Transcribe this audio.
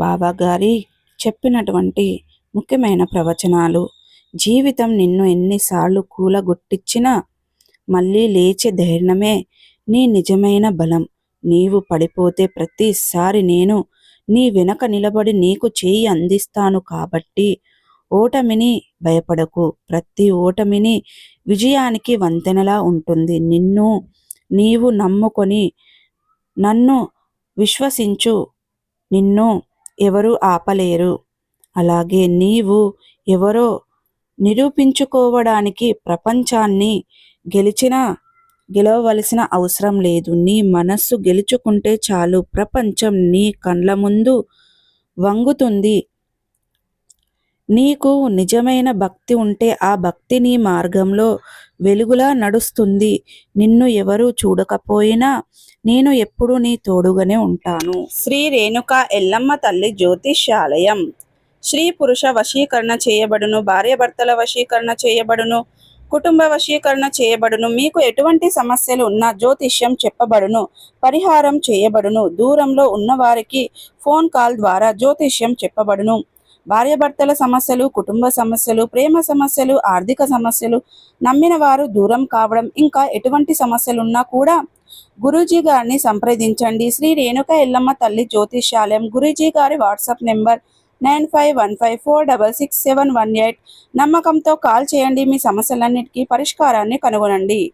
బాబాగారి చెప్పినటువంటి ముఖ్యమైన ప్రవచనాలు. జీవితం నిన్ను ఎన్నిసార్లు కూలగొట్టించినా మళ్ళీ లేచే ధైర్యమే నీ నిజమైన బలం. నీవు పడిపోతే ప్రతిసారి నేను నీ వెనక నిలబడి నీకు చేయి అందిస్తాను. కాబట్టి ఓటమిని భయపడకు. ప్రతి ఓటమిని విజయానికి వంతెనలా ఉంటుంది. నిన్ను నీవు నమ్ముకొని నన్ను విశ్వసించు. నిన్ను ఎవరు ఆపలేరు. అలాగే నీవు ఎవరో నిరూపించుకోవడానికి ప్రపంచాన్ని గెలవవలసిన అవసరం లేదు. నీ మనస్సు గెలుచుకుంటే చాలు. ప్రపంచం నీ కండ్ల ముందు వంగుతుంది. నీకు నిజమైన భక్తి ఉంటే ఆ భక్తి నీ మార్గంలో వెలుగులా నడుస్తుంది. నిన్ను ఎవరు చూడకపోయినా నేను ఎప్పుడూ నీ తోడుగానే ఉంటాను. శ్రీ రేణుక ఎల్లమ్మ తల్లి జ్యోతిష్యాలయం. స్త్రీ పురుష వశీకరణ చేయబడును. భార్యాభర్తల వశీకరణ చేయబడును. కుటుంబ వశీకరణ చేయబడును. మీకు ఎటువంటి సమస్యలు ఉన్నా జ్యోతిష్యం చెప్పబడును. పరిహారం చేయబడును. దూరంలో ఉన్నవారికి ఫోన్ కాల్ ద్వారా జ్యోతిష్యం చెప్పబడును. భార్యాభర్తల సమస్యలు, కుటుంబ సమస్యలు, ప్రేమ సమస్యలు, ఆర్థిక సమస్యలు, నమ్మిన వారు దూరం కావడం, ఇంకా ఎటువంటి సమస్యలున్నా కూడా గురూజీ గారిని సంప్రదించండి. శ్రీ రేణుక ఎల్లమ్మ తల్లి జ్యోతిష్యాలయం. గురూజీ గారి వాట్సాప్ నెంబర్ 9515466718. నమ్మకంతో కాల్ చేయండి. మీ సమస్యలన్నిటికీ పరిష్కారాన్ని కనుగొనండి.